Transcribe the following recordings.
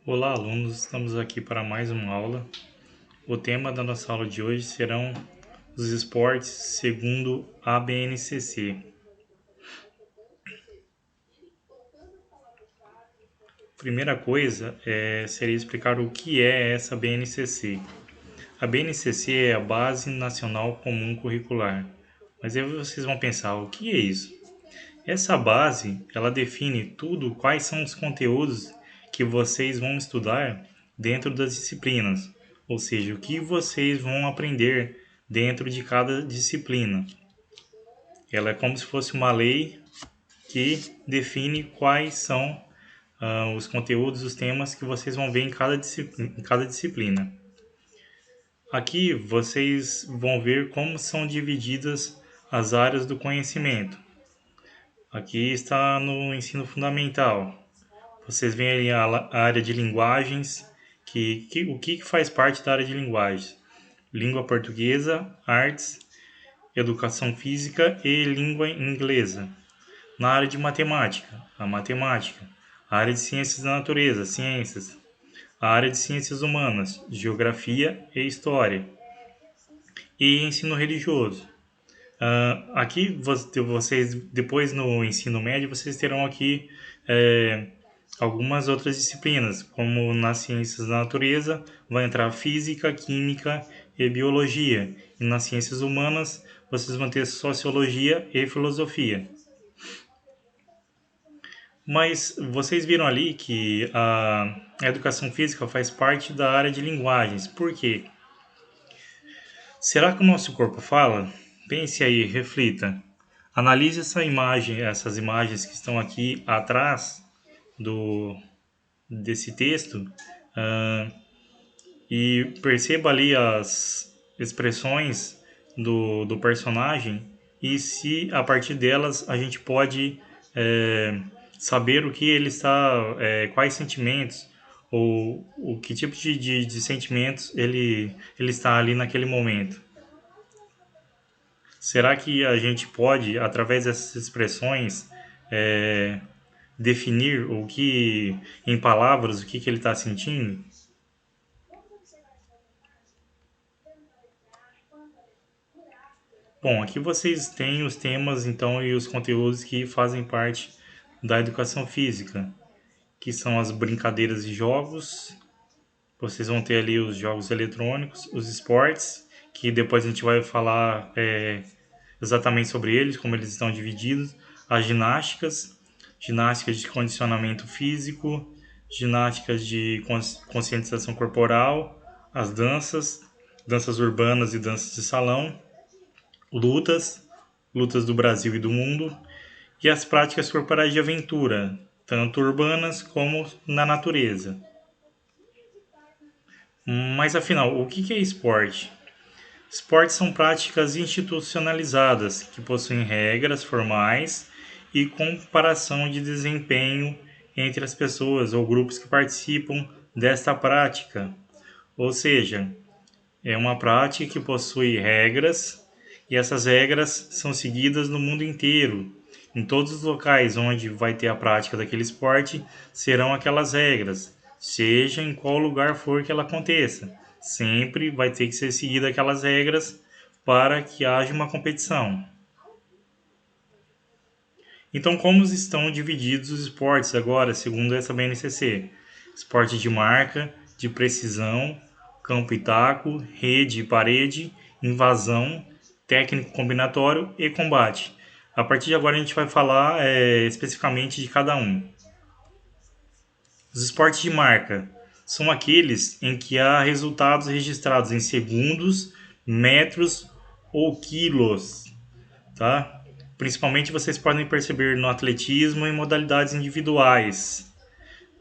Olá, alunos! Estamos aqui para mais uma aula. O tema da nossa aula de hoje serão os esportes segundo a BNCC. Primeira coisa seria explicar o que é essa BNCC. A BNCC é a Base Nacional Comum Curricular. Mas aí vocês vão pensar, o que é isso? Essa base, ela define tudo, quais são os conteúdos que vocês vão estudar dentro das disciplinas, ou seja, o que vocês vão aprender dentro de cada disciplina. Ela é como se fosse uma lei que define quais são os conteúdos, os temas que vocês vão ver em cada disciplina. Aqui vocês vão ver como são divididas as áreas do conhecimento. Aqui está no ensino fundamental. Vocês veem ali a área de linguagens, o que faz parte da área de linguagens? Língua portuguesa, artes, educação física e língua inglesa. Na área de matemática, a matemática. A área de ciências da natureza, ciências. A área de ciências humanas, geografia e história. E ensino religioso. Aqui vocês, depois no ensino médio, vocês terão aqui algumas outras disciplinas, como nas ciências da natureza vai entrar física, química e biologia. E nas ciências humanas vocês vão ter sociologia e filosofia. Mas vocês viram ali que a educação física faz parte da área de linguagens. Por quê? Será que o nosso corpo fala? Pense aí, reflita. Analise essas imagens que estão aqui atrás desse texto, ah, e perceba ali as expressões do personagem e se a partir delas a gente pode saber o que ele está, quais sentimentos ou o que tipo de sentimentos ele está ali naquele momento. Será que a gente pode, através dessas expressões, definir em palavras, o que ele está sentindo? Bom, aqui vocês têm os temas, então, e os conteúdos que fazem parte da educação física, que são as brincadeiras e jogos. Vocês vão ter ali os jogos eletrônicos, os esportes, que depois a gente vai falar exatamente sobre eles, como eles estão divididos. As ginásticas de condicionamento físico, ginásticas de conscientização corporal, as danças urbanas e danças de salão, lutas do Brasil e do mundo, e as práticas corporais de aventura, tanto urbanas como na natureza. Mas afinal, o que é esporte? Esportes são práticas institucionalizadas que possuem regras formais e comparação de desempenho entre as pessoas ou grupos que participam desta prática. Ou seja, é uma prática que possui regras e essas regras são seguidas no mundo inteiro. Em todos os locais onde vai ter a prática daquele esporte, serão aquelas regras, seja em qual lugar for que ela aconteça. Sempre vai ter que ser seguida aquelas regras para que haja uma competição. Então, como estão divididos os esportes agora, segundo essa BNCC? Esporte de marca, de precisão, campo e taco, rede e parede, invasão, técnico combinatório e combate. A partir de agora a gente vai falar especificamente de cada um. Os esportes de marca são aqueles em que há resultados registrados em segundos, metros ou quilos, tá? Principalmente vocês podem perceber no atletismo e modalidades individuais.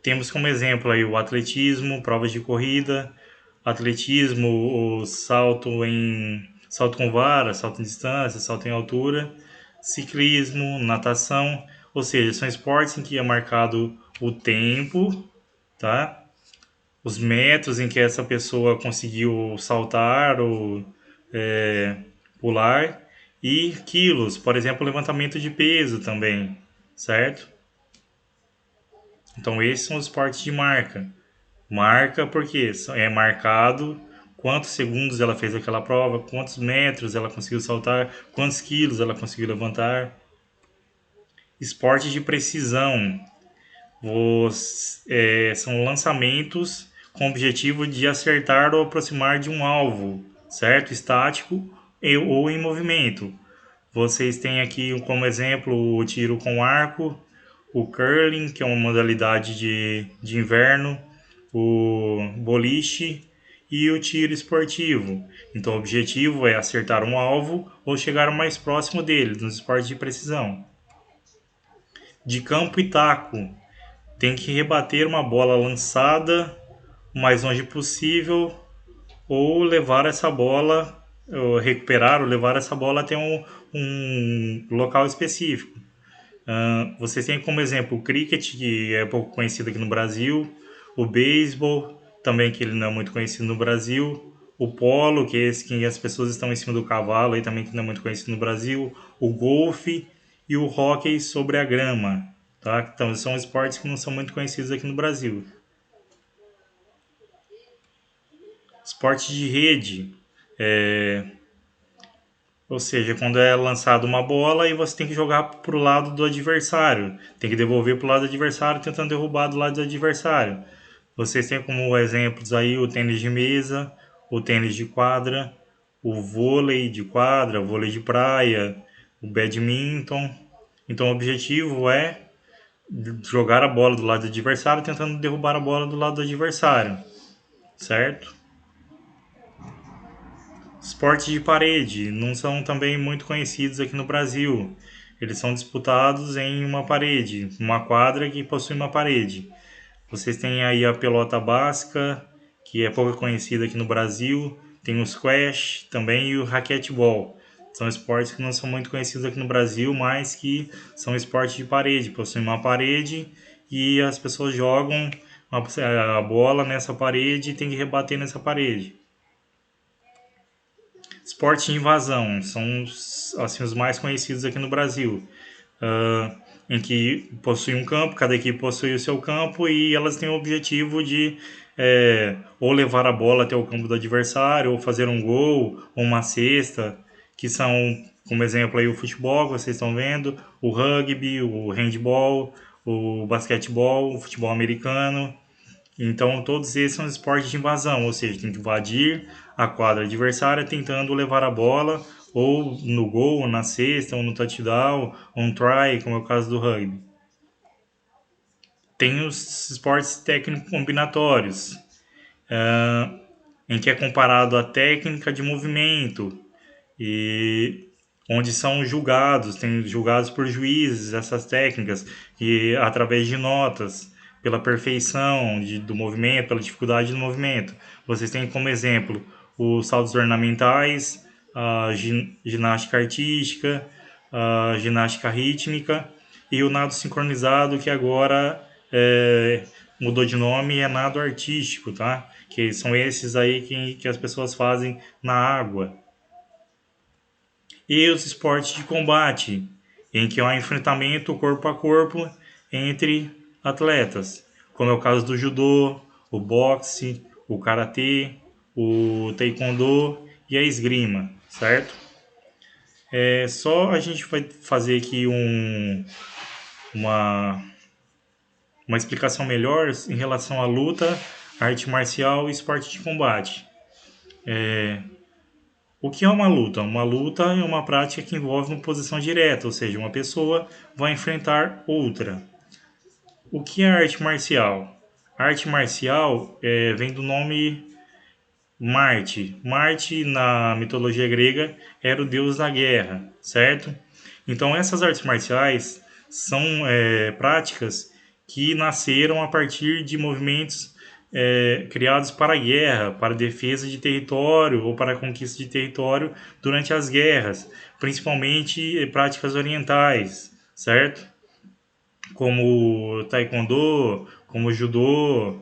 Temos como exemplo aí o atletismo, provas de corrida, atletismo, o salto com vara, salto em distância, salto em altura, ciclismo, natação, ou seja, são esportes em que é marcado o tempo, tá? Os metros em que essa pessoa conseguiu saltar ou pular e quilos, por exemplo, levantamento de peso também, certo? Então esses são os esportes de marca. Marca porque é marcado quantos segundos ela fez aquela prova, quantos metros ela conseguiu saltar, quantos quilos ela conseguiu levantar. Esporte de precisão são lançamentos com o objetivo de acertar ou aproximar de um alvo, certo? Estático ou em movimento. Vocês têm aqui como exemplo o tiro com arco, o curling, que é uma modalidade de inverno, o boliche e o tiro esportivo. Então, o objetivo é acertar um alvo ou chegar o mais próximo dele, nos esportes de precisão. De campo e taco, tem que rebater uma bola lançada o mais longe possível ou levar essa bola, ou recuperar ou levar essa bola até um local específico. Vocês têm como exemplo o cricket, que é pouco conhecido aqui no Brasil, o beisebol, também que ele não é muito conhecido no Brasil, o polo, que é esse que as pessoas estão em cima do cavalo, aí também que não é muito conhecido no Brasil, o golfe e o hóquei sobre a grama. Tá? Então, são esportes que não são muito conhecidos aqui no Brasil. Esporte de rede, ou seja, quando é lançada uma bola e você tem que jogar para o lado do adversário, tem que devolver para o lado do adversário tentando derrubar do lado do adversário. Vocês têm como exemplos aí o tênis de mesa, o tênis de quadra, o vôlei de quadra, o vôlei de praia, o badminton. Então o objetivo é jogar a bola do lado do adversário tentando derrubar a bola do lado do adversário, certo? Esportes de parede não são também muito conhecidos aqui no Brasil. Eles são disputados em uma parede, uma quadra que possui uma parede. Vocês têm aí a pelota basca, que é pouco conhecida aqui no Brasil. Tem o squash também e o raquetebol. São esportes que não são muito conhecidos aqui no Brasil, mas que são esportes de parede. Possuem uma parede e as pessoas jogam a bola nessa parede e tem que rebater nessa parede. Esporte de invasão são assim, os mais conhecidos aqui no Brasil, uh, em que possui um campo, cada equipe possui o seu campo e elas têm o objetivo de ou levar a bola até o campo do adversário, ou fazer um gol, ou uma cesta, que são, como exemplo, aí, o futebol que vocês estão vendo, o rugby, o handball, o basquetebol, o futebol americano. Então, todos esses são esportes de invasão, ou seja, tem que invadir a quadra adversária tentando levar a bola ou no gol, ou na cesta, ou no touchdown, ou um try, como é o caso do rugby. Tem os esportes técnicos combinatórios, em que é comparado a técnica de movimento e onde são julgados, tem julgados por juízes essas técnicas e através de notas pela perfeição do movimento, pela dificuldade do movimento. Vocês têm como exemplo os saltos ornamentais, a ginástica artística, a ginástica rítmica e o nado sincronizado que agora mudou de nome e é nado artístico, tá? Que são esses aí que as pessoas fazem na água. E os esportes de combate, em que há um enfrentamento corpo a corpo entre atletas, como é o caso do judô, o boxe, o karatê, o taekwondo e a esgrima, certo? Só a gente vai fazer aqui uma, uma explicação melhor em relação à luta, arte marcial e esporte de combate. O que é uma luta? Uma luta é uma prática que envolve uma posição direta, ou seja, uma pessoa vai enfrentar outra. O que é arte marcial? A arte marcial vem do nome Marte. Marte, na mitologia grega, era o deus da guerra, certo? Então, essas artes marciais são práticas que nasceram a partir de movimentos criados para a guerra, para a defesa de território ou para a conquista de território durante as guerras, principalmente práticas orientais, certo? Como taekwondo, como judô,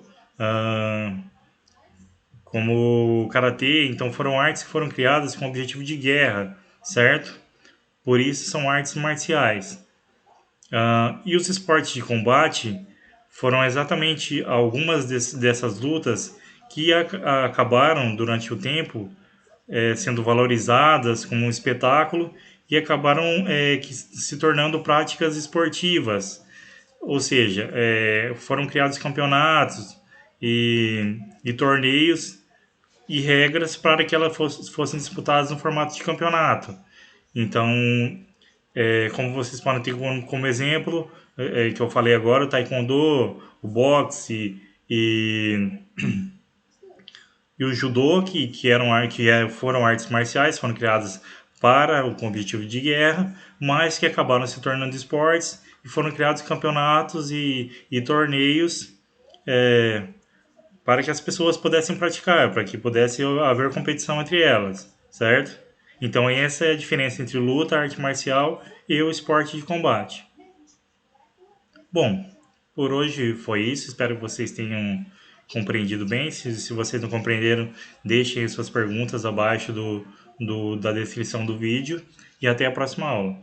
como karatê. Então foram artes que foram criadas com o objetivo de guerra, certo? Por isso são artes marciais. E os esportes de combate foram exatamente algumas dessas lutas que acabaram durante o tempo sendo valorizadas como um espetáculo e acabaram se tornando práticas esportivas. Ou seja, foram criados campeonatos e torneios e regras para que elas fossem disputadas no formato de campeonato. Então, como vocês podem ter como exemplo, que eu falei agora, o taekwondo, o boxe e o judô, foram artes marciais, foram criadas para o objetivo de guerra, mas que acabaram se tornando esportes e foram criados campeonatos e torneios é, para que as pessoas pudessem praticar, para que pudesse haver competição entre elas, certo? Então essa é a diferença entre luta, arte marcial e o esporte de combate. Bom, por hoje foi isso. Espero que vocês tenham compreendido bem. Se vocês não compreenderam, deixem aí suas perguntas abaixo da descrição do vídeo. E até a próxima aula.